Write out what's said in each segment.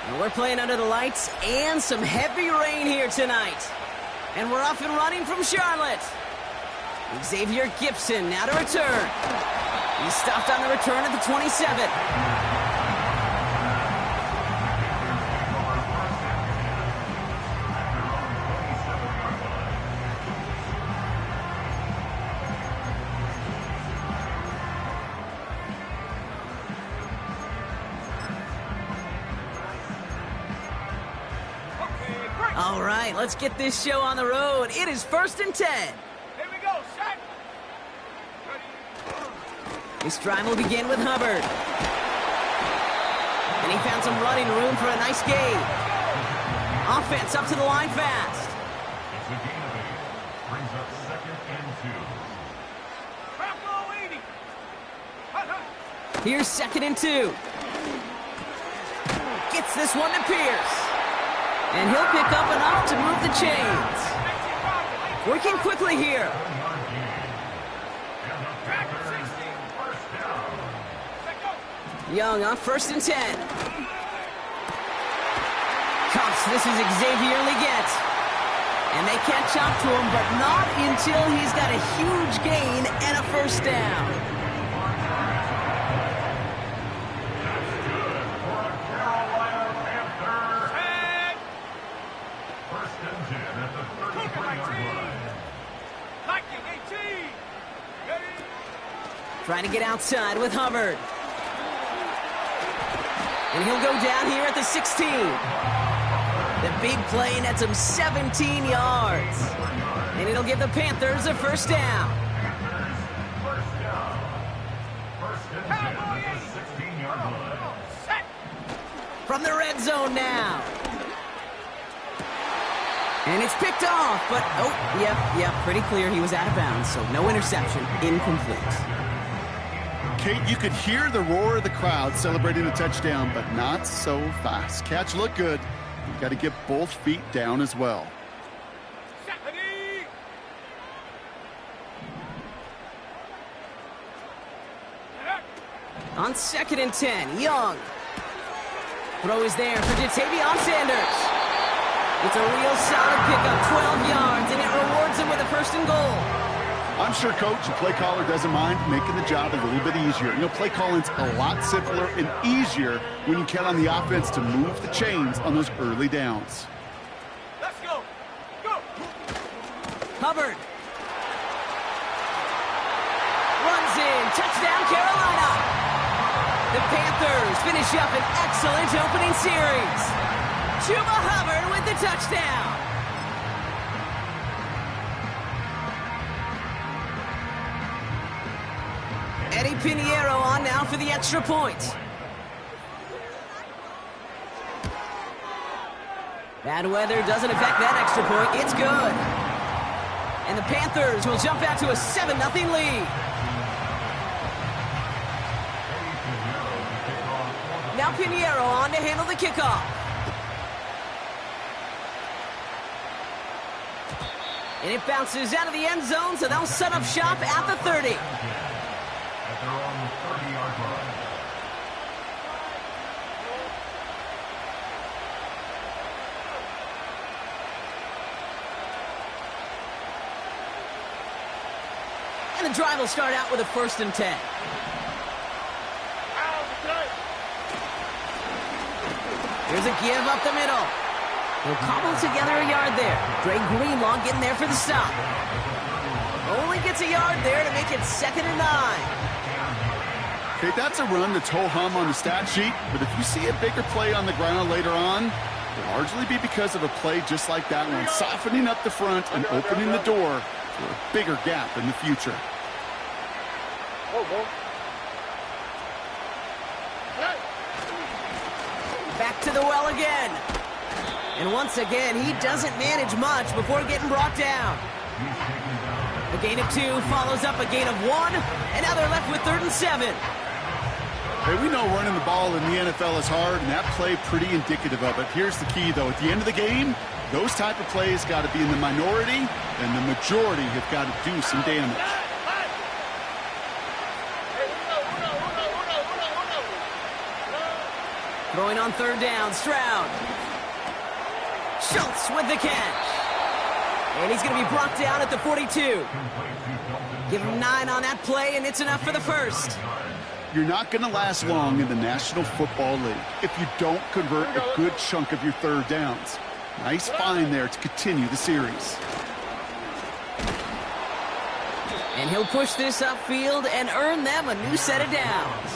And we're playing under the lights and some heavy rain here tonight. And we're off and running from Charlotte. Xavier Gibson now to return. He's stopped on the return at the 27. All right, let's get this show on the road. It is 1st and 10. Here we go, set. This drive will begin with Hubbard. And he found some running room for a nice gain. Offense up to the line fast. It's a gain of 8. Brings up 2nd and 2. Here's 2nd and 2. Gets this one to Pierce. And he'll pick up enough to move the chains. Working quickly here. Young on 1st and 10. Cuffs, this is Xavier Leggett. And they can't chop to him, but not until he's got a huge gain and a 1st down. Trying to get outside with Hubbard. And he'll go down here at the 16. The big play nets him 17 yards. And it'll give the Panthers a 1st down. From the red zone now. And it's picked off, but, yep, pretty clear he was out of bounds, so no interception, incomplete. Kate, you could hear the roar of the crowd celebrating the touchdown, but not so fast. Catch looked good. You've got to get both feet down as well. On 2nd and 10, Young. Throw is there for Jatavion Sanders. It's a real solid pickup, 12 yards, and it rewards him with a 1st and goal. I'm sure, Coach, the play caller doesn't mind making the job a little bit easier. You know, play calling's a lot simpler and easier when you count on the offense to move the chains on those early downs. Let's go. Go. Hubbard. Runs in. Touchdown, Carolina. The Panthers finish up an excellent opening series. Chuba Hubbard with the touchdown. Eddie Pinheiro on now for the extra point. Bad weather doesn't affect that extra point. It's good. And the Panthers will jump out to a 7-0 lead. Now Pinheiro on to handle the kickoff. And it bounces out of the end zone, so they'll set up shop at the 30. They're on the 30-yard line. And the drive will start out with a 1st and 10. Here's a give up the middle. He'll cobble together a yard there. Dre Greenlaw getting there for the stop. Only gets a yard there to make it 2nd and 9. Okay, that's a run that's ho-hum on the stat sheet, but if you see a bigger play on the ground later on, it'll largely be because of a play just like that one, softening up the front and opening the door for a bigger gap in the future. Back to the well again. And once again, he doesn't manage much before getting brought down. A gain of 2 follows up a gain of 1, and now they're left with 3rd and 7. Hey, we know running the ball in the NFL is hard, and that play pretty indicative of it. Here's the key, though. At the end of the game, those type of plays got to be in the minority, and the majority have got to do some damage. Throwing on third down, Stroud. Schultz with the catch. And he's going to be brought down at the 42. Give him 9 on that play, and it's enough for the first. You're not going to last long in the National Football League if you don't convert a good chunk of your third downs. Nice find there to continue the series. And he'll push this upfield and earn them a new set of downs.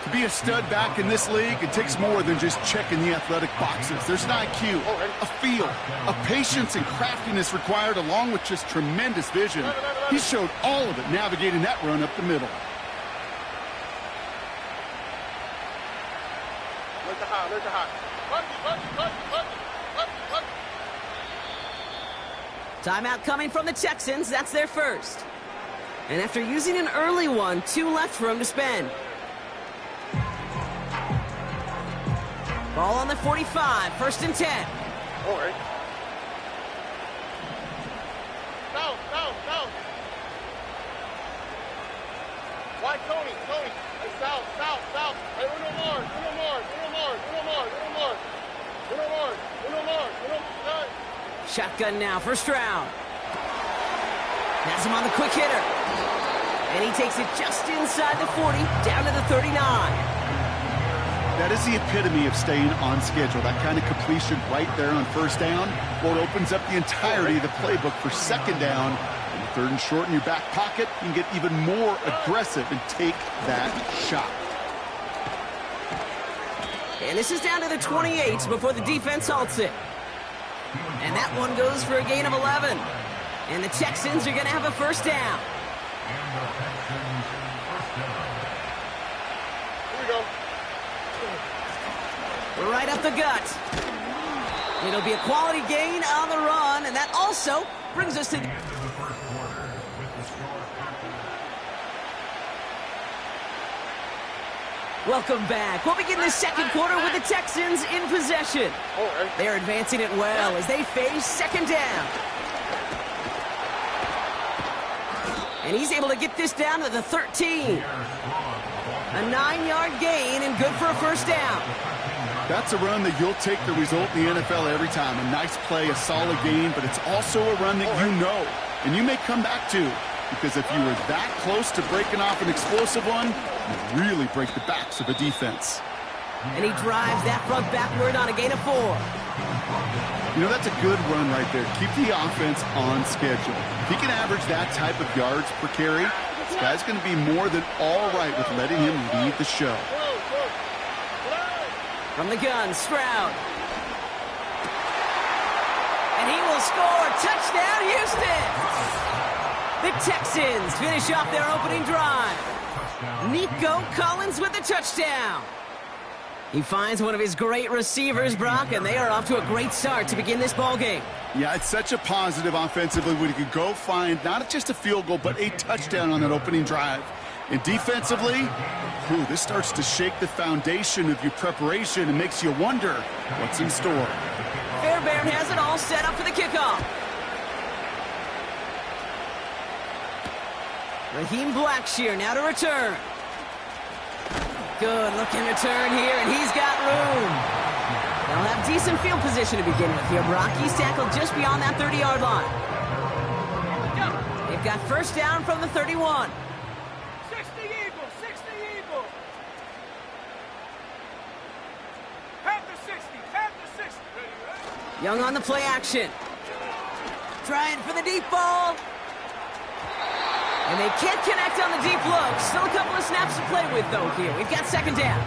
To be a stud back in this league, it takes more than just checking the athletic boxes. There's an IQ, a feel, a patience and craftiness required along with just tremendous vision. He showed all of it navigating that run up the middle. Timeout coming from the Texans. That's their first. And after using an early one, 2 left for him to spend. Ball on the 45, 1st and 10. All right. Down. Why Tony? Hey, south. Hey, uno more. Shotgun now for Stroud. Has him on the quick hitter. And he takes it just inside the 40, down to the 39. That is the epitome of staying on schedule. That kind of completion right there on first down. Well, it opens up the entirety of the playbook for second down. And 3rd and short in your back pocket, you can get even more aggressive and take that shot. And this is down to the 28 before the defense halts it. And that one goes for a gain of 11. And the Texans are going to have a first down. Here we go. Right up the gut. It'll be a quality gain on the run, and that also brings us to the... Welcome back. We'll begin the second quarter with the Texans in possession. They're advancing it well as they face second down. And he's able to get this down to the 13. A 9-yard gain and good for a first down. That's a run that you'll take the result in the NFL every time. A nice play, a solid gain, but it's also a run that you know and you may come back to, because if you were that close to breaking off an explosive one, you really break the backs of a defense. And he drives that front backward on a gain of 4. You know, that's a good run right there. Keep the offense on schedule. If he can average that type of yards per carry, this guy's going to be more than all right with letting him lead the show. From the gun, Stroud. And he will score. Touchdown, Houston! The Texans finish off their opening drive. Nico Collins with the touchdown. He finds one of his great receivers, Brock, and they are off to a great start to begin this ballgame. Yeah, it's such a positive offensively when you can go find not just a field goal, but a touchdown on that opening drive. And defensively, this starts to shake the foundation of your preparation and makes you wonder what's in store. Fairbairn has it all set up for the kickoff. Raheem Blackshear now to return. Good looking return here, and he's got room. They'll have decent field position to begin with here, Brock. He's tackled just beyond that 30-yard line. They've got first down from the 31. 60 Eagles. Panther 60. Young on the play action. Trying for the deep ball. And they can't connect on the deep look. Still a couple of snaps to play with, though, here. We've got second down.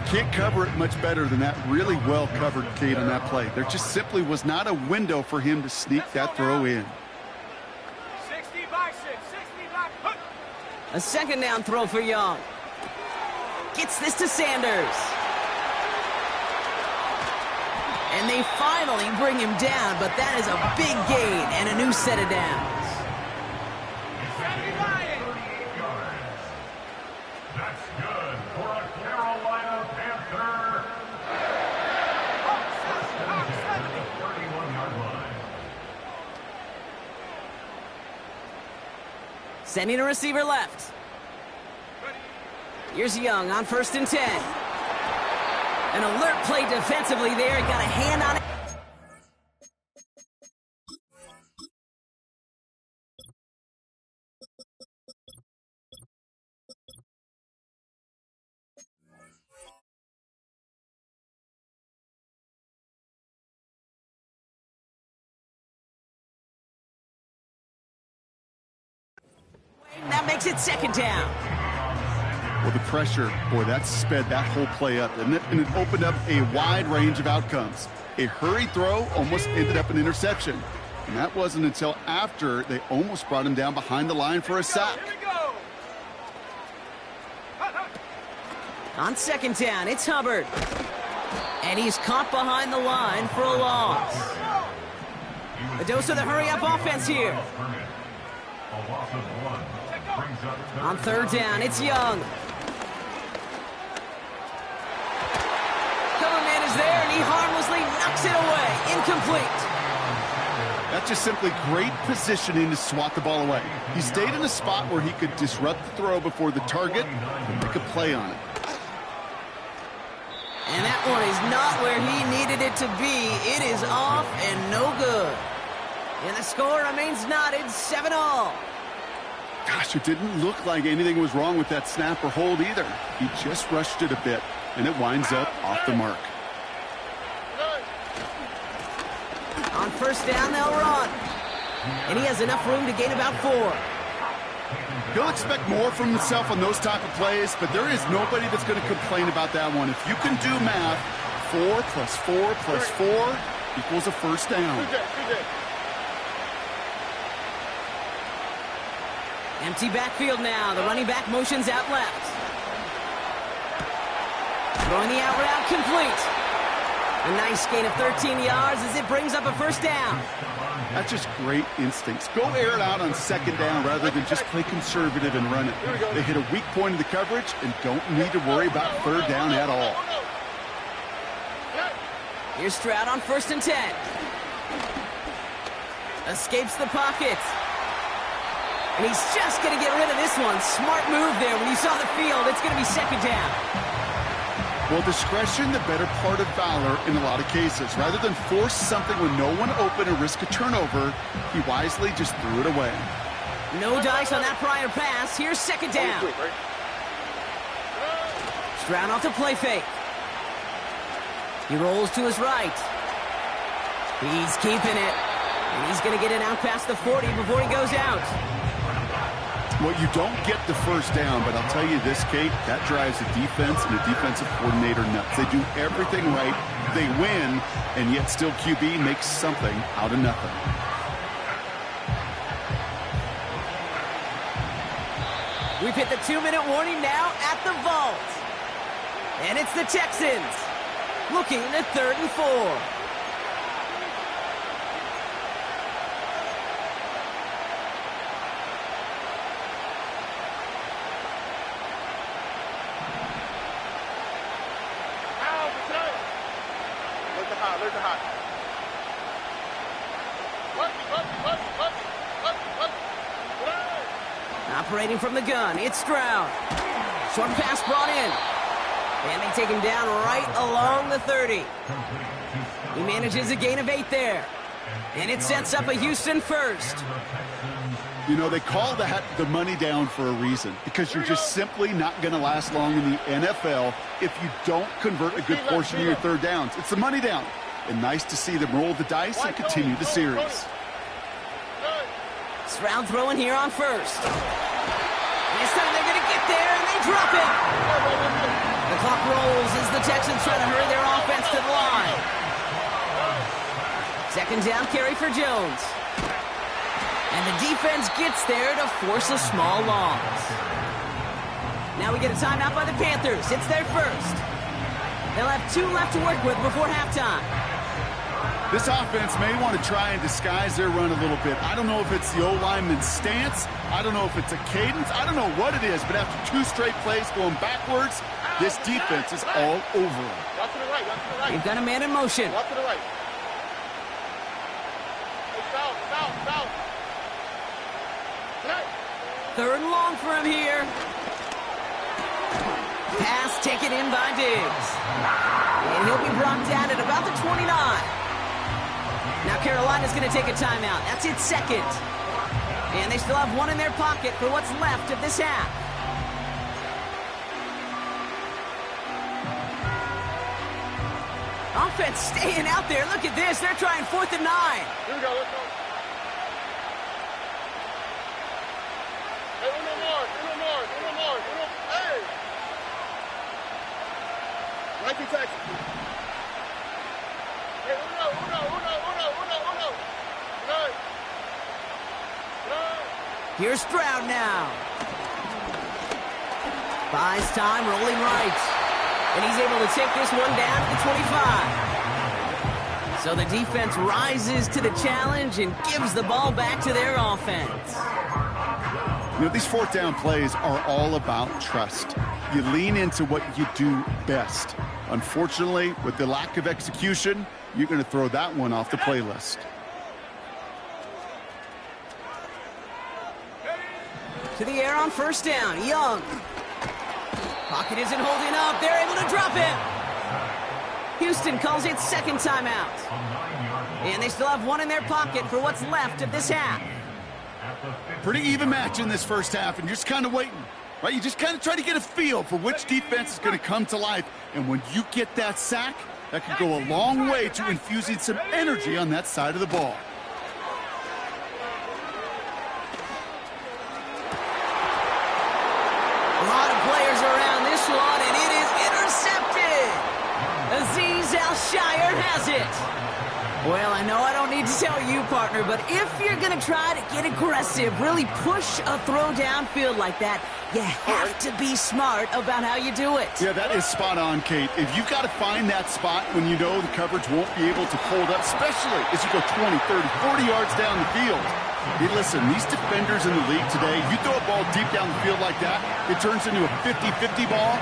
Can't cover it much better than that really well-covered Cade on that play. There just simply was not a window for him to sneak that throw in. 60 by 6. 60 by... A second down throw for Young. Gets this to Sanders. And they finally bring him down, but that is a big gain and a new set of downs. That's good for a Carolina Panther. 31-yard line. Sending a receiver left. Here's Young on 1st and 10. An alert play defensively there. He got a hand on it. That makes it second down. Well, the pressure, boy, that sped that whole play up, didn't it? And it opened up a wide range of outcomes. A hurried throw almost ended up an interception. And that wasn't until after they almost brought him down behind the line for a sack. On second down, it's Hubbard. And he's caught behind the line for a loss. A dose of the hurry-up offense here. On third down, it's Young. Cover man is there, and he harmlessly knocks it away. Incomplete. That's just simply great positioning to swat the ball away. He stayed in a spot where he could disrupt the throw before the target and make a play on it. And that one is not where he needed it to be. It is off and no good. And the score remains knotted, 7-all. Gosh, it didn't look like anything was wrong with that snap or hold either. He just rushed it a bit, and it winds up off the mark. On first down, they'll run. And he has enough room to gain about 4. He'll expect more from himself on those type of plays, but there is nobody that's going to complain about that one. If you can do math, 4 plus 4 plus 4 equals a first down. Empty backfield now. The running back motions out left. Throwing the out route complete. A nice gain of 13 yards as it brings up a first down. That's just great instincts. Go air it out on second down rather than just play conservative and run it. They hit a weak point of the coverage and don't need to worry about third down at all. Here's Stroud on first and 10. Escapes the pocket. And he's just going to get rid of this one. Smart move there. When you saw the field, it's going to be second down. Well, discretion, the better part of valor in a lot of cases. Rather than force something with no one open and risk a turnover, he wisely just threw it away. No dice on that prior pass. Here's second down. Stroud off the play fake. He rolls to his right. He's keeping it. And he's going to get it out past the 40 before he goes out. Well, you don't get the first down, but I'll tell you this, Kate, that drives the defense and the defensive coordinator nuts. They do everything right, they win, and yet still QB makes something out of nothing. We've hit the 2-minute warning now at the vault. And it's the Texans looking at 3rd and 4. Operating from the gun, it's Stroud. Short pass brought in. And they take him down right along the 30. He manages a gain of 8 there. And it sets up a Houston first. You know, they call that the money down for a reason, because you're just simply not going to last long in the NFL if you don't convert a good portion of your third downs. It's the money down. And nice to see them roll the dice and continue the series. Stroud throwing here on first. This time they're going to get there, and they drop it. The clock rolls as the Texans try to hurry their offense to the line. Second down carry for Jones. And the defense gets there to force a small loss. Now we get a timeout by the Panthers. It's their first. They'll have 2 left to work with before halftime. This offense may want to try and disguise their run a little bit. I don't know if it's the O-lineman's stance. I don't know if it's a cadence. I don't know what it is, but after 2 straight plays going backwards, this defense is all over them. Walk to the right, walk to the right. They've got a man in motion. Walk to the right. South, south, south. Right. 3rd and long for him here. Pass taken in by Diggs. It'll be brought down at about the 29. Now Carolina's going to take a timeout. That's its second. And they still have one in their pocket for what's left of this half. Offense staying out there. Look at this. They're trying 4th and 9. Here we go. Let's go. Hey, uno more. Hey! Nike Texas. Hey, uno. Here's Stroud now. Buys time, rolling right. And he's able to take this one down to the 25. So the defense rises to the challenge and gives the ball back to their offense. You know, these 4th down plays are all about trust. You lean into what you do best. Unfortunately, with the lack of execution, you're going to throw that one off the playlist. To the air on 1st down. Young. Pocket isn't holding up. They're able to drop it. Houston calls it 2nd timeout. And they still have one in their pocket for what's left of this half. Pretty even match in this first half, and you're just kind of waiting, right? You just kind of try to get a feel for which defense is going to come to life. And when you get that sack, that could go a long way to infusing some energy on that side of the ball. A lot of players around this one, and it is intercepted. Azeez Al-Shire has it. Well, I know I don't need to tell you, partner, but if you're going to try to get aggressive, really push a throw downfield like that, you have to be smart about how you do it. Yeah, that is spot on, Kate. If you've got to find that spot when you know the coverage won't be able to hold up, especially as you go 20, 30, 40 yards down the field. Hey, listen, these defenders in the league today, you throw a ball deep down the field like that, it turns into a 50-50 ball.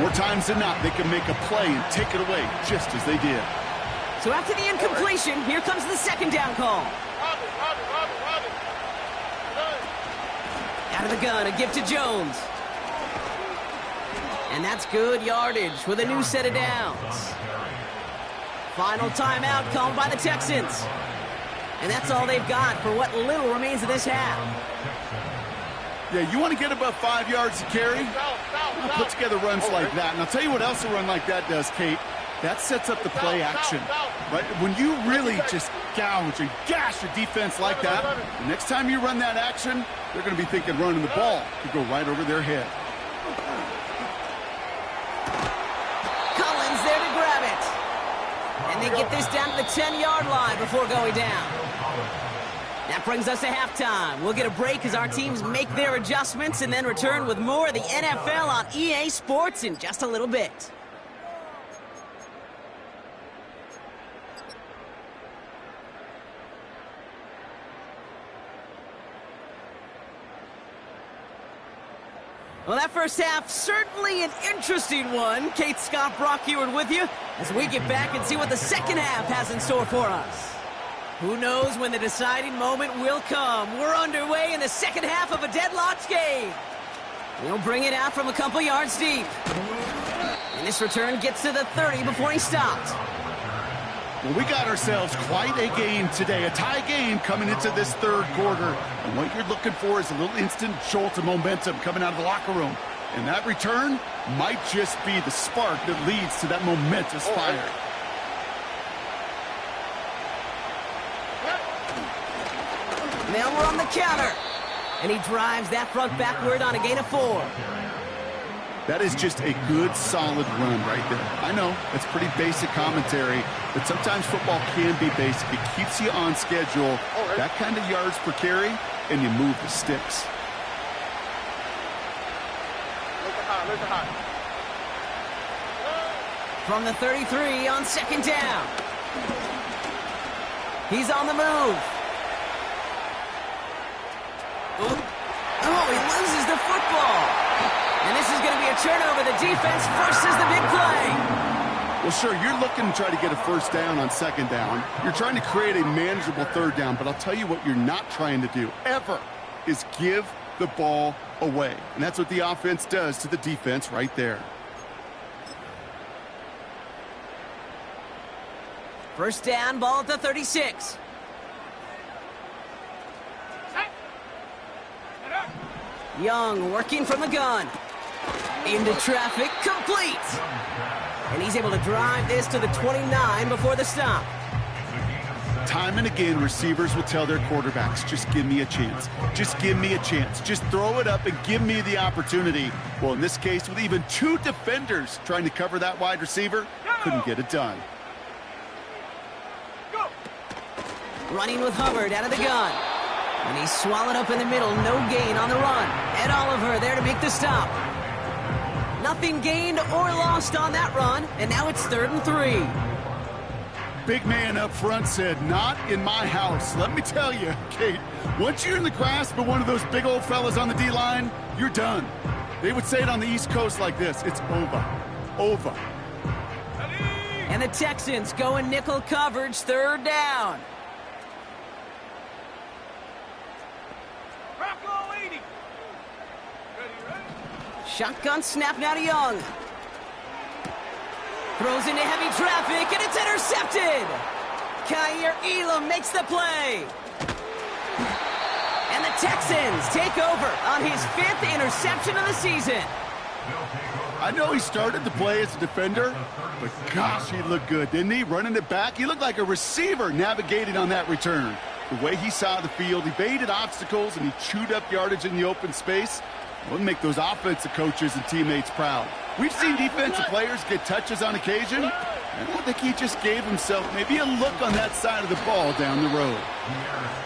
More times than not, they can make a play and take it away just as they did. So after the incompletion, here comes the 2nd down call. Out of the gun, a give to Jones. And that's good yardage with a new set of downs. Final timeout called by the Texans. And that's all they've got for what little remains of this half. Yeah, you want to get above 5 yards to carry? Put together runs like that. And I'll tell you what else a run like that does, Kate. That sets up the play action, right? When you really just gouge and gash a defense like that, the next time you run that action, they're going to be thinking running the ball could go right over their head. Collins there to grab it. And they get this down to the 10-yard line before going down. That brings us to halftime. We'll get a break as our teams make their adjustments and then return with more of the NFL on EA Sports in just a little bit. Well, that first half, certainly an interesting one. Kate, Scott, Brock Ewart with you as we get back and see what the second half has in store for us. Who knows when the deciding moment will come. We're underway in the second half of a deadlocked game. He'll bring it out from a couple yards deep. And this return gets to the 30 before he stopped. Well, we got ourselves quite a game today, a tie game coming into this 3rd quarter. And what you're looking for is a little instant jolt of momentum coming out of the locker room. And that return might just be the spark that leads to that momentous fire. Now we're on the counter. And he drives that front backward on a gain of 4. That is just a good, solid run right there. I know, it's pretty basic commentary, but sometimes football can be basic. It keeps you on schedule, that kind of yards per carry, and you move the sticks. From the 33 on 2nd down. He's on the move. Oh, he loses the football. And this is going to be a turnover. The defense forces the big play. Well, sure, you're looking to try to get a first down on 2nd down. You're trying to create a manageable 3rd down, but I'll tell you what you're not trying to do, ever, is give the ball away. And that's what the offense does to the defense right there. First down, ball at the 36. Young working from the gun. Into traffic, complete. And he's able to drive this to the 29 before the stop. Time and again, receivers will tell their quarterbacks, just give me a chance. Just give me a chance. Just throw it up and give me the opportunity. Well, in this case, with even two defenders trying to cover that wide receiver, couldn't get it done. Running with Hubbard out of the gun. And he's swallowed up in the middle, no gain on the run. Ed Oliver there to make the stop. Nothing gained or lost on that run, and now it's 3rd and 3. Big man up front said, not in my house. Let me tell you, Kate, once you're in the grasp of one of those big old fellas on the D-line, you're done. They would say it on the East Coast like this, it's over. Over. And the Texans go in nickel coverage, 3rd down. Shotgun snap now to Young. Throws into heavy traffic, and it's intercepted! Kaiir Elam makes the play! And the Texans take over on his 5th interception of the season. I know he started to play as a defender, but gosh, he looked good, didn't he? Running it back, he looked like a receiver navigating on that return. The way he saw the field, he baited obstacles, and he chewed up yardage in the open space. We'll make those offensive coaches and teammates proud. We've seen defensive players get touches on occasion, and I think he just gave himself maybe a look on that side of the ball down the road.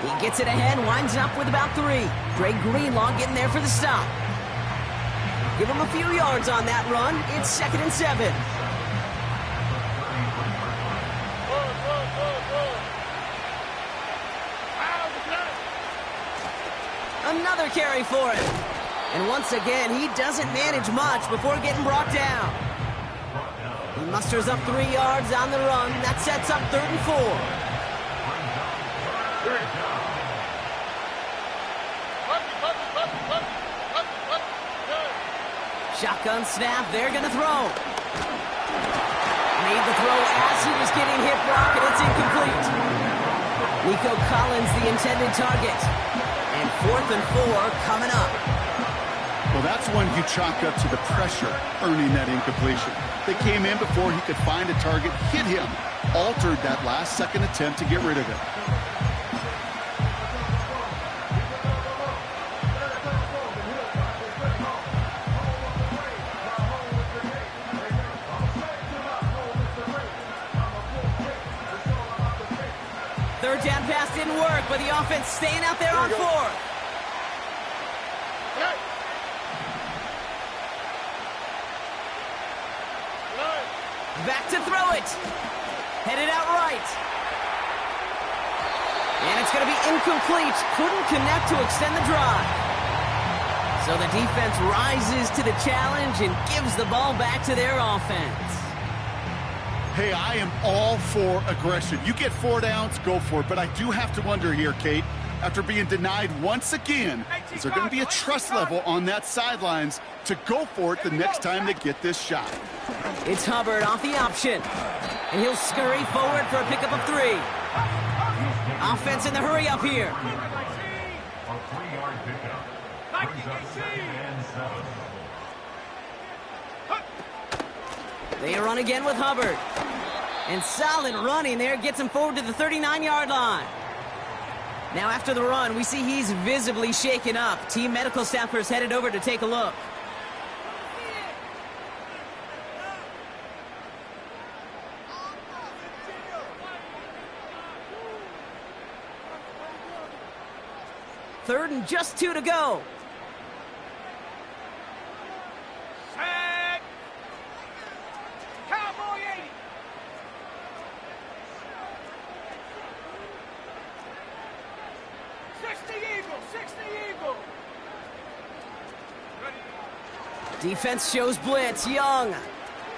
He gets it ahead, winds up with about 3. Dre Greenlaw getting there for the stop. Give him a few yards on that run. It's 2nd and 7. Another carry for him. And once again, he doesn't manage much before getting brought down. He musters up 3 yards on the run. That sets up 3rd and 4. Shotgun snap. They're going to throw. Made the throw as he was getting hit block, and it's incomplete. Nico Collins, the intended target. And 4th and 4 coming up. Well, that's one you chalk up to the pressure earning that incompletion. They came in before he could find a target, hit him, altered that last-second attempt to get rid of it. Third down pass didn't work, but the offense staying out there on 4th. Back to throw it. Headed out right. And it's going to be incomplete. Couldn't connect to extend the drive. So the defense rises to the challenge and gives the ball back to their offense. Hey, I am all for aggression. You get 4 downs, go for it. But I do have to wonder here, Kate, after being denied once again, is there going to be a trust level on that sidelines to go for it the next time they get this shot? It's Hubbard off the option. And he'll scurry forward for a pickup of 3. Offense in the hurry up here. A 3-yard pickup. Brings up 2nd and 7. They run again with Hubbard. And solid running there gets him forward to the 39-yard line. Now after the run, we see he's visibly shaken up. Team medical staffers headed over to take a look. Third and just 2 to go. Set. Cowboy 80. Defense shows blitz. Young.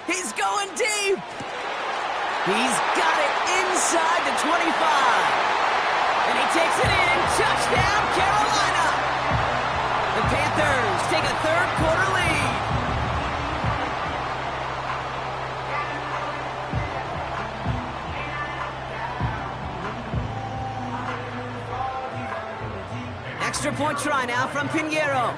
He's going deep. He's got it inside the 25. And he takes it in. Touchdown, Carolina. The Panthers take a third-quarter lead. extra point try now from Pinheiro.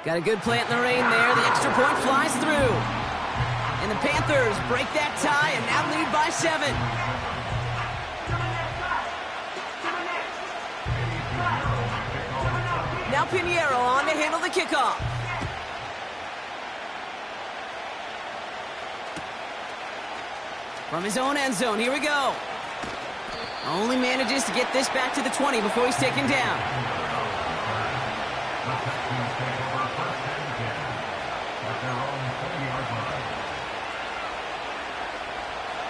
Got a good plant in the rain there. The extra point flies through. And the Panthers break that tie and now lead by 7. Now Pinheiro on to handle the kickoff. From his own end zone, here we go. Only manages to get this back to the 20 before he's taken down.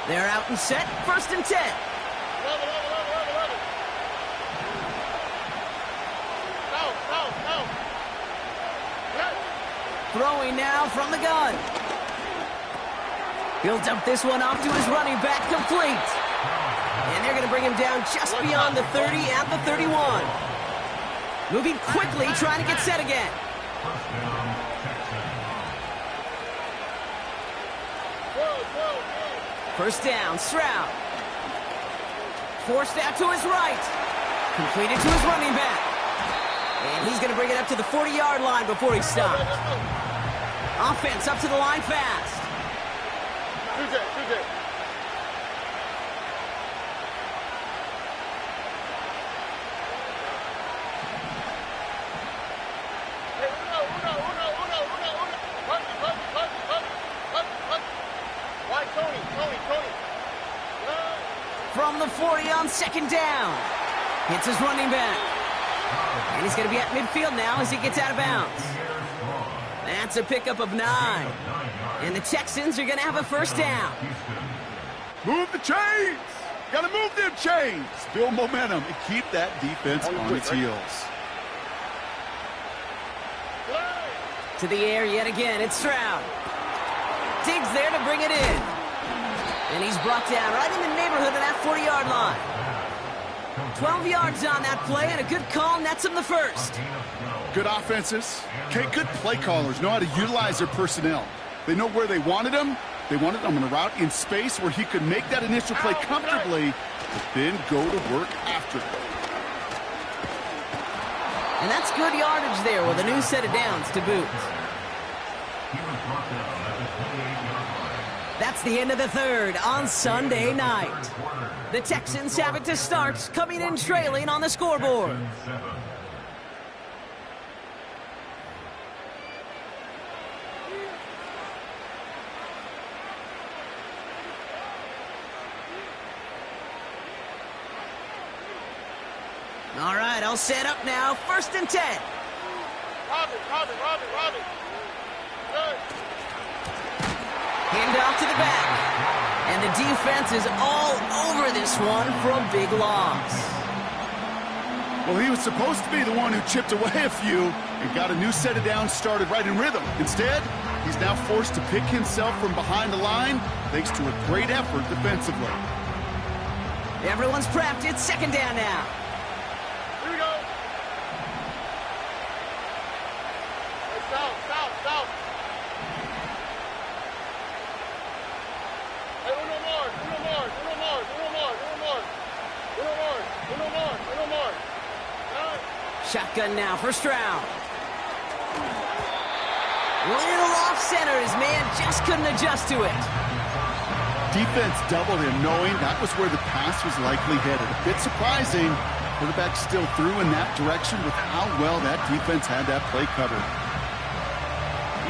They're out and set, 1st and 10. Throwing now from the gun. He'll dump this one off to his running back, complete. And they're going to bring him down just beyond the 30 at the 31. Moving quickly, trying to get set again. First down, Stroud. Forced out to his right. Completed to his running back. And he's going to bring it up to the 40-yard line before he stops. Offense up to the line fast. From the 40 on 2nd down. Hits his running back. And he's going to be at midfield now as he gets out of bounds. That's a pickup of 9. And the Texans are going to have a first down. Move the chains! Got to move them chains! Build momentum and keep that defense on its heels. To the air yet again, it's Stroud. Diggs there to bring it in. And he's brought down right in the neighborhood of that 40-yard line. 12 yards on that play, and a good call nets him the first. Good offenses. Okay, good play callers know how to utilize their personnel. They know where they wanted him. They wanted him on a route in space where he could make that initial play comfortably, but then go to work after it. And that's good yardage there with a new set of downs to boot. That's the end of the 3rd on Sunday night. The Texans have it to start, coming in trailing on the scoreboard. All right, I'll set up now. 1st and 10. Robin. Good. Hand off to the back. And the defense is all over this one for a big loss. Well, he was supposed to be the one who chipped away a few and got a new set of downs started right in rhythm. Instead, he's now forced to pick himself from behind the line thanks to a great effort defensively. Everyone's prepped. It's 2nd down now. Here we go. Hey, south. Hey, uno more. Shotgun now for Stroud. Little off center. His man just couldn't adjust to it. Defense doubled him, knowing that was where the pass was likely headed. A bit surprising. Quarterback still threw in that direction with how well that defense had that play covered.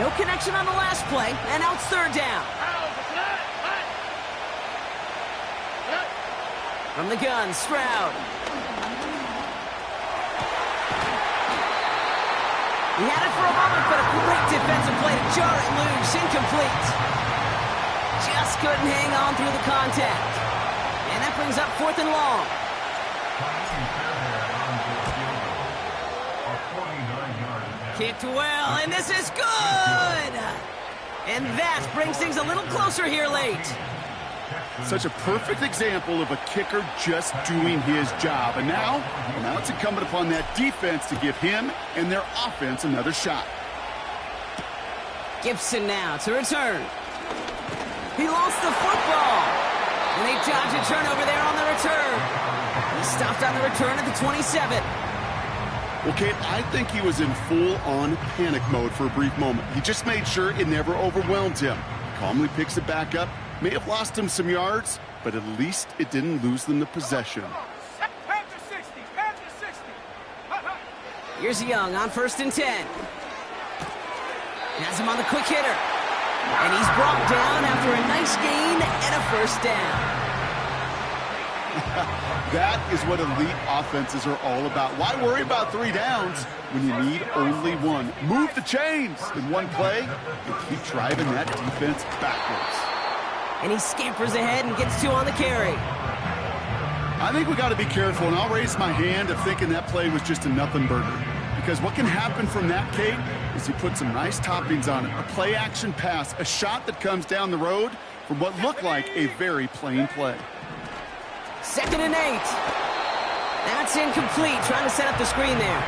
No connection on the last play, and now it's 3rd down. From the gun, Stroud. He had it for a moment, but a great defensive play to jar it loose. Incomplete. Just couldn't hang on through the contact. And that brings up 4th and long. Kicked well, and this is good! And that brings things a little closer here late. Such a perfect example of a kicker just doing his job. And now it's incumbent upon that defense to give him and their offense another shot. Gibson now to return. He lost the football. And they dodge a turnover there on the return. He stopped on the return at the 27. Well, Kate, I think he was in full-on panic mode for a brief moment. He just made sure it never overwhelmed him. Calmly picks it back up. May have lost him some yards, but at least it didn't lose them the possession. Panther 60, Panther 60. Here's Young on 1st and 10. Has him on the quick hitter. And he's brought down after a nice gain and a first down. That is what elite offenses are all about. Why worry about 3 downs when you need only 1? Move the chains in one play and keep driving that defense backwards. And he scampers ahead and gets 2 on the carry. I think we got to be careful, and I'll raise my hand of thinking that play was just a nothing burger. Because what can happen from that, Kate, is you put some nice toppings on it. A play-action pass, a shot that comes down the road from what looked like a very plain play. 2nd and 8. That's incomplete. Trying to set up the screen there.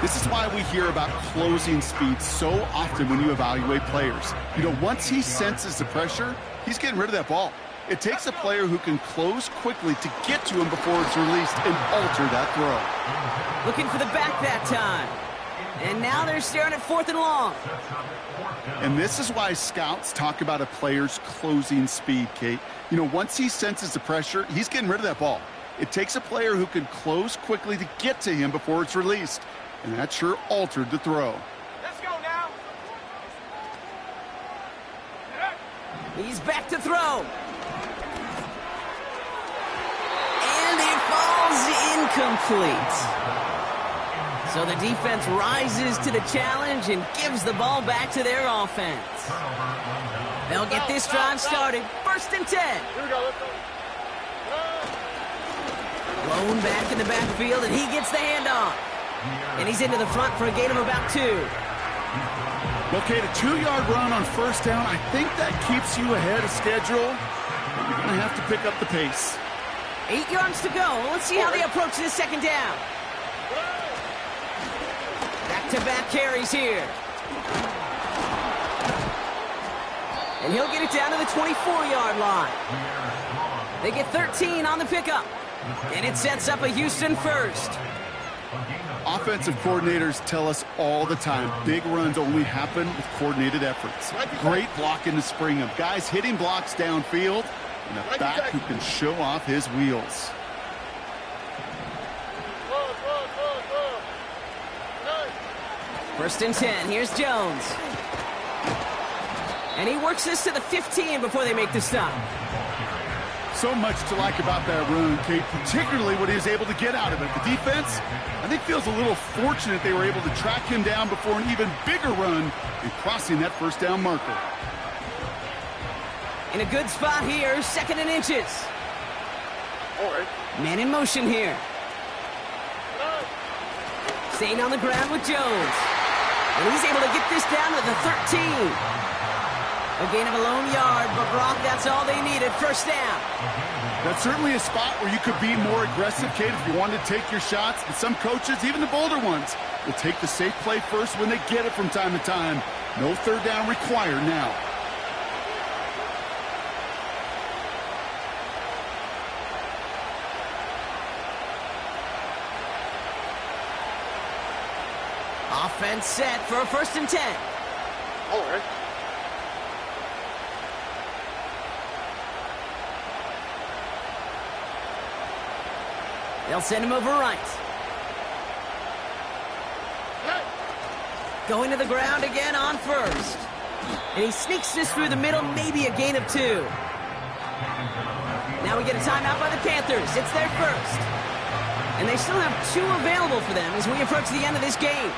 This is why we hear about closing speed so often when you evaluate players. You know, once he senses the pressure, he's getting rid of that ball. It takes a player who can close quickly to get to him before it's released and alter that throw. Looking for the back that time. And now they're staring at 4th and long. And this is why scouts talk about a player's closing speed, Kate. You know, once he senses the pressure, he's getting rid of that ball. It takes a player who can close quickly to get to him before it's released. And that sure altered the throw. Let's go now. He's back to throw. And it falls incomplete. So the defense rises to the challenge and gives the ball back to their offense. They'll get this drive started. 1st and 10. Here we go, let's go. Blown back in the backfield, and he gets the handoff. And he's into the front for a gain of about 2. Okay, the 2-yard run on 1st down, I think that keeps you ahead of schedule. But you're going to have to pick up the pace. 8 yards to go. Let's see how they approach this 2nd down. Back-to-back carries here. And he'll get it down to the 24-yard line. They get 13 on the pickup. And it sets up a Houston first. Offensive coordinators tell us all the time, big runs only happen with coordinated efforts. Great blocking to spring them. Guys hitting blocks downfield, and a back who can show off his wheels. First and 10. Here's Jones. And he works this to the 15 before they make the stop. So much to like about that run, Kate, particularly what he was able to get out of it. The defense, I think, feels a little fortunate they were able to track him down before an even bigger run and crossing that 1st down marker. In a good spot here, 2nd and inches. All right. Man in motion here. Staying on the ground with Jones. And he's able to get this down to the 13. A gain of a lone yard, but Brock, that's all they needed. 1st down. That's certainly a spot where you could be more aggressive, Kate, if you wanted to take your shots. And some coaches, even the bolder ones, will take the safe play first when they get it from time to time. No 3rd down required now. Offense set for a 1st and 10. All right. They'll send him over right. Going to the ground again on 1st. And he sneaks this through the middle, maybe a gain of 2. Now we get a timeout by the Panthers. It's their 1st. And they still have 2 available for them as we approach the end of this game.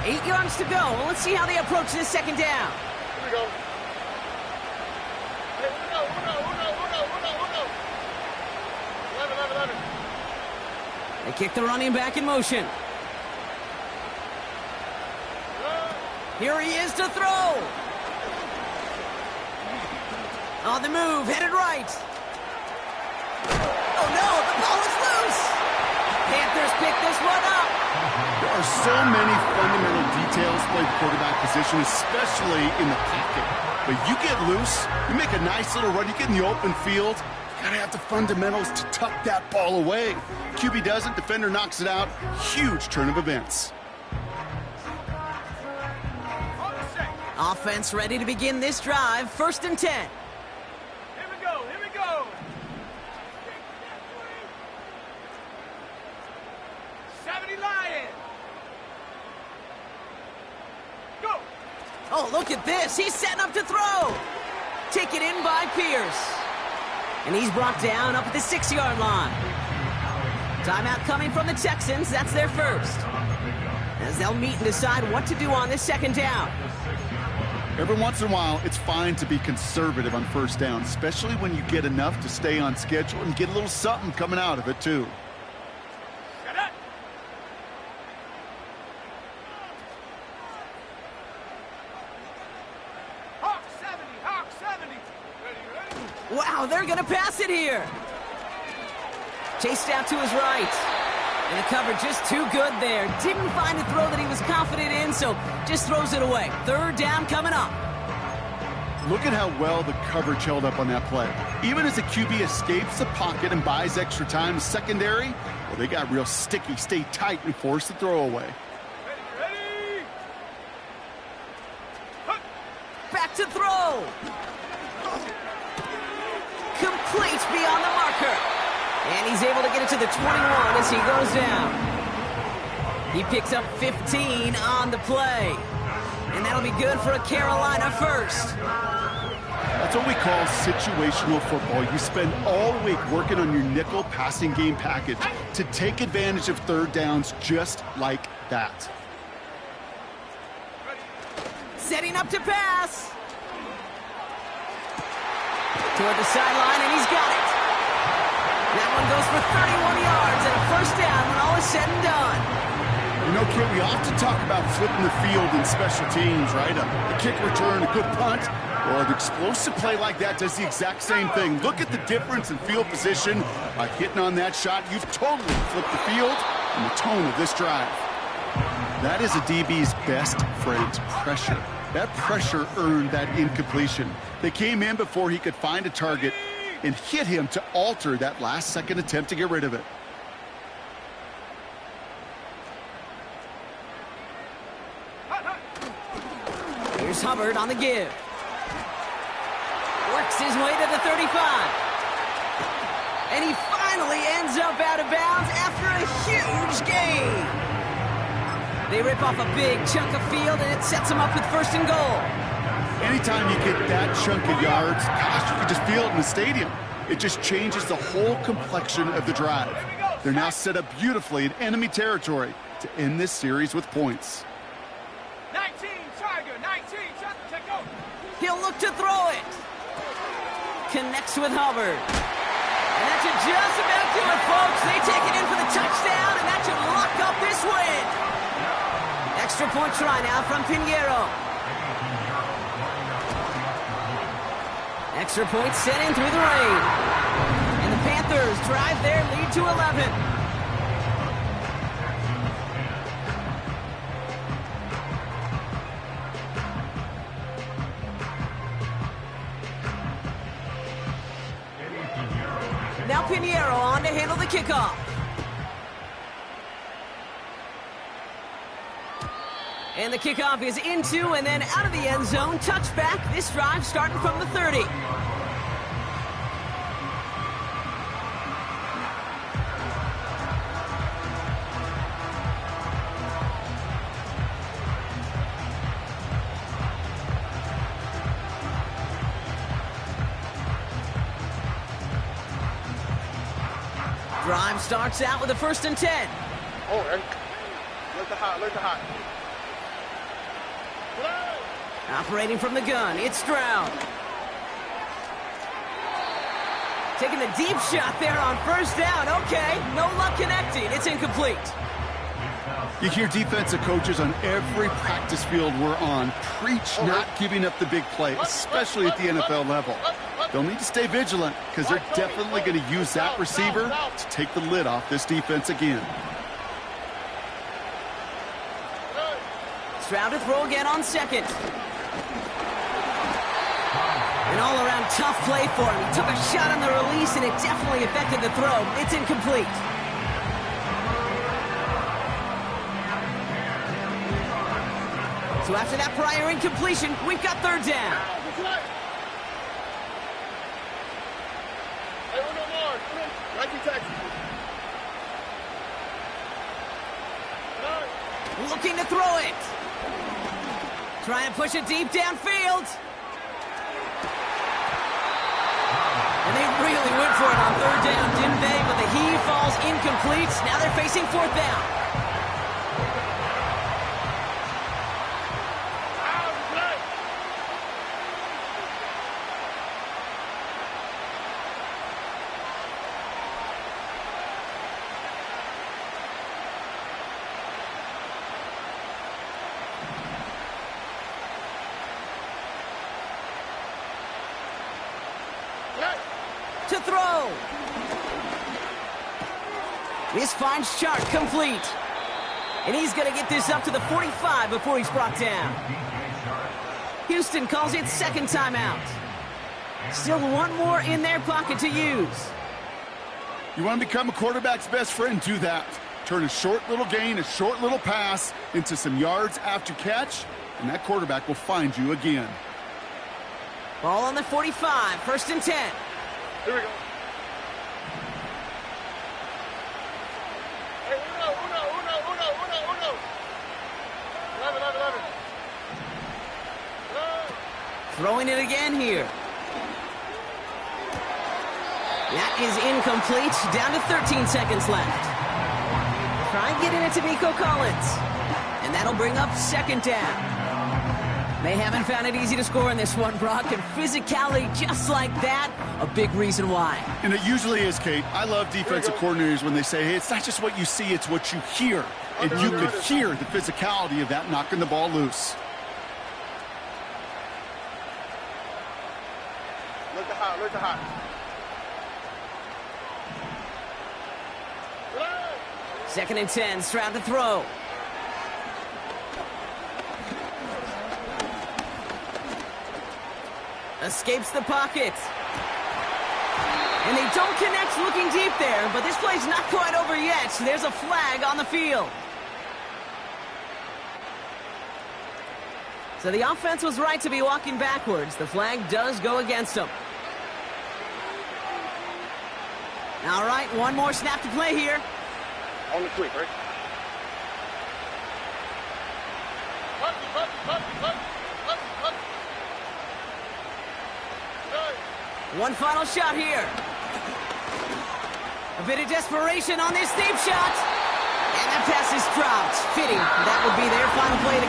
Eight yards to go. Let's see how they approach this 2nd down. Here we go. Hey, uno. 11. They kick the running back in motion. Here he is to throw. On the move, headed right. Oh no, the ball is loose. Panthers pick this one up. There are There's so many fundamental details to play the quarterback position, especially in the pocket. But you get loose, you make a nice little run, you get in the open field, you gotta have the fundamentals to tuck that ball away. QB doesn't, defender knocks it out. Huge turn of events. Offense ready to begin this drive. 1st and 10. Here we go, here we go. 70 Lions. Go. Oh, look at this. He's setting up to throw. Taken in by Pierce. And he's brought down up at the 6-yard line. Timeout coming from the Texans. That's their first. As they'll meet and decide what to do on this 2nd down. Every once in a while, it's fine to be conservative on 1st down, especially when you get enough to stay on schedule and get a little something coming out of it, too. Shut up. Hawk 70, Hawk 70. Ready. Wow, they're going to pass it here. Chased out to his right. And the cover just too good there. Didn't find a throw that he was confident in, so just throws it away. 3rd down coming up. Look at how well the coverage held up on that play. Even as the QB escapes the pocket and buys extra time, secondary, well, they got real sticky, stay tight, and force the throw away. Ready. Back to throw. Complete beyond the marker. And he's able to get it to the 21 as he goes down. He picks up 15 on the play. And that'll be good for a Carolina first. That's what we call situational football. You spend all week working on your nickel passing game package to take advantage of 3rd downs just like that. Setting up to pass. Toward the sideline, and he's got it. That one goes for 31 yards and a 1st down when all is said and done. You know, kid, we often talk about flipping the field in special teams, right? A kick return, a good punt, or an explosive play like that does the exact same thing. Look at the difference in field position. By hitting on that shot, you've totally flipped the field and the tone of this drive. That is a DB's best friend, pressure. That pressure earned that incompletion. They came in before he could find a target and hit him to alter that last-second attempt to get rid of it. Here's Hubbard on the give. Works his way to the 35. And he finally ends up out of bounds after a huge gain. They rip off a big chunk of field, and it sets them up with 1st and goal. Anytime you get that chunk of yards, gosh, you can just feel it in the stadium. It just changes the whole complexion of the drive. They're now set up beautifully in enemy territory to end this series with points. 19, Tiger, 19, check go. He'll look to throw it. Connects with Hubbard. And that should just about do it, folks. They take it in for the touchdown, and that should lock up this win. Extra point try now from Pinheiro. Extra point set in through the rain. And the Panthers drive their lead to 11. Now Pinheiro on to handle the kickoff. And the kickoff is into and then out of the end zone. Touchback. This drive starting from the 30. Drive starts out with a 1st and 10. Oh, man. Let the hot. Operating from the gun, it's Stroud. Taking the deep shot there on 1st down. Okay, no luck connecting. It's incomplete. You hear defensive coaches on every practice field we're on preach not giving up the big play, especially at the NFL level. They'll need to stay vigilant because they're definitely going to use that receiver to take the lid off this defense again. Stroud to throw again on second. An all-around tough play for him. He took a shot on the release, and it definitely affected the throw. It's incomplete. So after that prior incompletion, we've got third down. Looking to throw it. Trying to push it deep downfield. And they really went for it on third down, didn't they? But the heave falls incomplete. Now they're facing fourth down. To throw. This finds Chark complete. And he's going to get this up to the 45 before he's brought down. Houston calls it second timeout. Still one more in their pocket to use. You want to become a quarterback's best friend? Do that. Turn a short little gain, a short little pass into some yards after catch, and that quarterback will find you again. Ball on the 45, first and 10. Here we go. Hey, uno. 11. Throwing it again here. That is incomplete. Down to 13 seconds left. Try getting it to Nico Collins. And that'll bring up second down. They haven't found it easy to score in this one, Brock, and physicality just like that, a big reason why. And it usually is, Kate. I love defensive coordinators when they say, hey, it's not just what you see, it's what you hear. And you could hear the physicality of that knocking the ball loose. Look the hot. Second and 10, Stroud to throw. Escapes the pocket. And they don't connect looking deep there, but this play's not quite over yet. So there's a flag on the field. So the offense was right to be walking backwards. The flag does go against them. All right, one more snap to play here. On the quick, right? One final shot here. A bit of desperation on this deep shot. And that pass is dropped. Fitting. That would be their final play of the game.